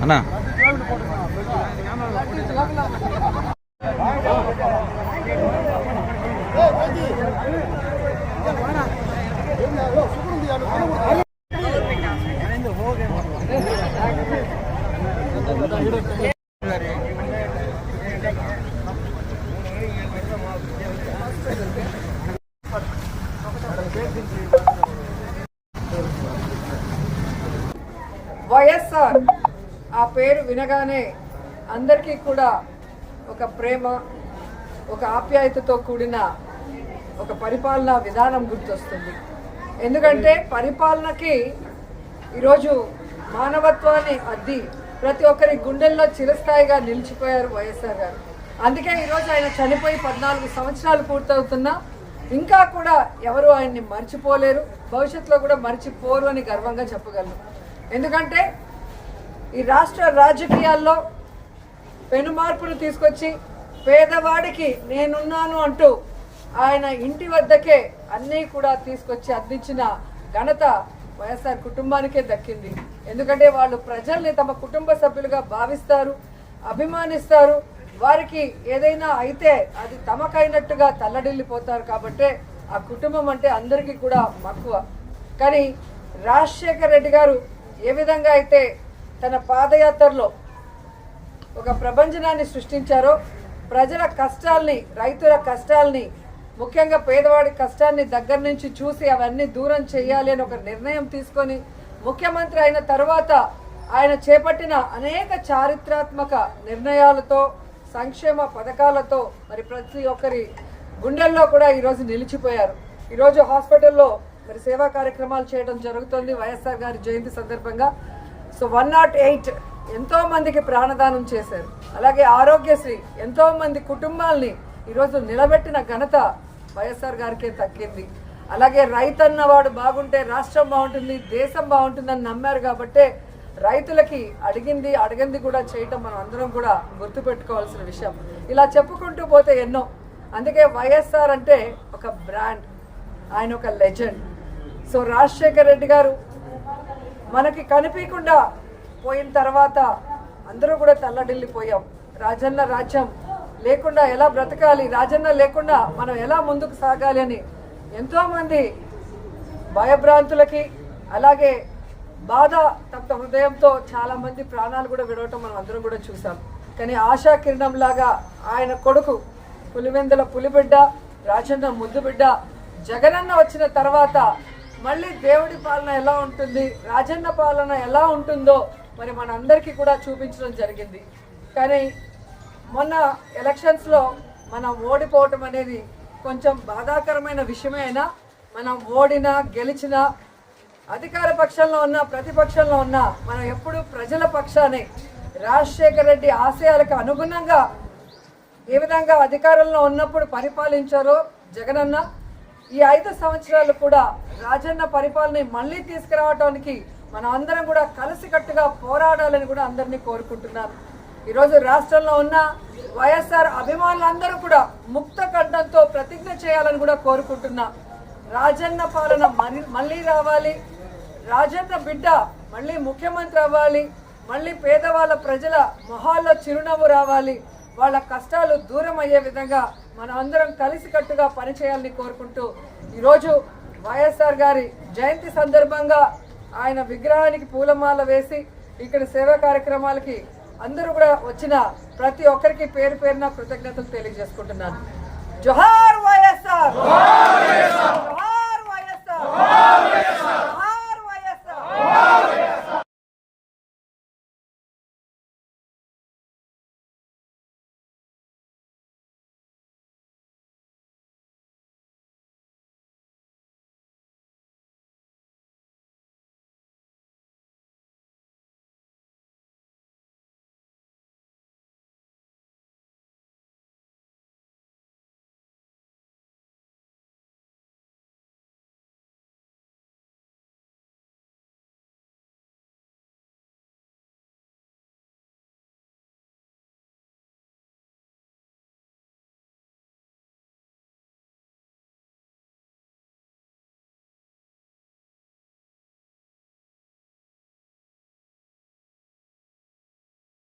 అన్నా వైఎస్ఆర్ ఆ పేరు వినగానే అందరికీ కూడా ఒక ప్రేమ, ఒక ఆప్యాయతతో కూడిన ఒక పరిపాలనా విధానం గుర్తొస్తుంది. ఎందుకంటే పరిపాలనకి ఈరోజు మానవత్వాన్ని అద్ది ప్రతి ఒక్కరి గుండెల్లో చిరస్థాయిగా నిలిచిపోయారు వైఎస్ఆర్ గారు. అందుకే ఈరోజు ఆయన చనిపోయి 14 సంవత్సరాలు పూర్తవుతున్నా ఇంకా కూడా ఎవరు ఆయన్ని మర్చిపోలేరు, భవిష్యత్తులో కూడా మర్చిపోరు అని గర్వంగా చెప్పగలను. ఎందుకంటే ఈ రాష్ట్ర రాజకీయాల్లో పెను మార్పును తీసుకొచ్చి పేదవాడికి నేనున్నాను అంటూ ఆయన ఇంటి వద్దకే అన్నీ కూడా తీసుకొచ్చి అందించిన ఘనత వైఎస్ఆర్ కుటుంబానికే దక్కింది. ఎందుకంటే వాళ్ళు ప్రజల్ని తమ కుటుంబ సభ్యులుగా భావిస్తారు, అభిమానిస్తారు. వారికి ఏదైనా అయితే అది తమకైనట్టుగా తల్లడిల్లిపోతారు. కాబట్టే ఆ కుటుంబం అంటే అందరికీ కూడా మక్కువ. కానీ రాజశేఖర్ రెడ్డి గారు ఏ విధంగా అయితే తన పాదయాత్రలో ఒక ప్రభంజనాన్ని సృష్టించారో, ప్రజల కష్టాల్ని, రైతుల కష్టాల్ని, ముఖ్యంగా పేదవాడి కష్టాన్ని దగ్గర నుంచి చూసి అవన్నీ దూరం చేయాలి అని ఒక నిర్ణయం తీసుకొని ముఖ్యమంత్రి అయిన తర్వాత ఆయన చేపట్టిన అనేక చారిత్రాత్మక నిర్ణయాలతో, సంక్షేమ పథకాలతో మరి ప్రతి ఒక్కరి గుండెల్లో కూడా ఈరోజు నిలిచిపోయారు. ఈరోజు హాస్పిటల్లో మరి సేవా కార్యక్రమాలు చేయడం జరుగుతుంది వైఎస్ఆర్ గారి జయంతి సందర్భంగా. సో 108 ఎంతో మందికి ప్రాణదానం చేశారు. అలాగే ఆరోగ్యశ్రీ ఎంతో మంది కుటుంబాల్ని ఈరోజు నిలబెట్టిన ఘనత వైఎస్ఆర్ గారికే దక్కింది. అలాగే రైతన్న వాడు బాగుంటే రాష్ట్రం బాగుంటుంది, దేశం బాగుంటుందని నమ్మారు. కాబట్టే రైతులకి అడిగింది కూడా చేయటం మనం అందరం కూడా గుర్తుపెట్టుకోవాల్సిన విషయం. ఇలా చెప్పుకుంటూ పోతే ఎన్నో. అందుకే వైఎస్ఆర్ అంటే ఒక బ్రాండ్, ఆయన ఒక లెజెండ్. సో రాజశేఖర్ రెడ్డి గారు మనకి కనిపించకుండా పోయిన తర్వాత అందరూ కూడా తల్లడిల్లిపోయాం. రాజన్న రాజ్యం లేకుండా ఎలా బ్రతకాలి, రాజన్న లేకుండా మనం ఎలా ముందుకు సాగాలి అని ఎంతోమంది భయభ్రాంతులకి, అలాగే బాధ తప్త హృదయంతో చాలామంది ప్రాణాలు కూడా విడవటం మనం అందరం కూడా చూసాం. కానీ ఆశా కిరణం లాగా ఆయన కొడుకు పులివెందుల పులిబిడ్డ, రాజన్న ముద్దు బిడ్డ జగనన్న వచ్చిన తర్వాత మళ్ళీ దేవుడి పాలన ఎలా ఉంటుంది, రాజన్న పాలన ఎలా ఉంటుందో మరి మనందరికీ కూడా చూపించడం జరిగింది. కానీ మొన్న ఎలక్షన్స్లో మనం ఓడిపోవటం అనేది కొంచెం బాధాకరమైన విషయమే. అయినా మనం ఓడినా గెలిచినా అధికార పక్షంలో ఉన్నా ప్రతిపక్షంలో ఉన్నా మనం ఎప్పుడు ప్రజల పక్షానే, రాజశేఖర్ రెడ్డి ఆశయాలకు అనుగుణంగా ఏ విధంగా అధికారంలో ఉన్నప్పుడు పరిపాలించారో జగనన్న, ఈ 5 సంవత్సరాలు కూడా రాజన్న పరిపాలన మళ్ళీ తీసుకురావడానికి మనం అందరం కూడా కలిసికట్టుగా పోరాడాలని కూడా అందరినీ కోరుకుంటున్నాను. ఈరోజు రాష్ట్రంలో ఉన్న వైఎస్ఆర్ అభిమానులందరూ కూడా ముక్త కంఠంతో ప్రతిజ్ఞ చేయాలని కూడా కోరుకుంటున్నా. రాజన్న పాలన మళ్ళీ రావాలి, రాజన్న బిడ్డ మళ్ళీ ముఖ్యమంత్రి అవ్వాలి, మళ్ళీ పేదవాళ్ళ ప్రజల మొహాల్లో చిరునవ్వు రావాలి, వాళ్ళ కష్టాలు దూరం అయ్యే విధంగా మనం అందరం కలిసికట్టుగా పనిచేయాలని కోరుకుంటూ ఈరోజు వైఎస్ఆర్ గారి జయంతి సందర్భంగా ఆయన విగ్రహానికి పూలమాల వేసి ఇక్కడ సేవా కార్యక్రమాలకి అందరూ కూడా వచ్చిన ప్రతి ఒక్కరికి పేరు పేరున కృతజ్ఞతలు తెలియజేసుకుంటున్నాను. జోహార్ వైఎస్ఆర్, జోహార్ వైఎస్ఆర్.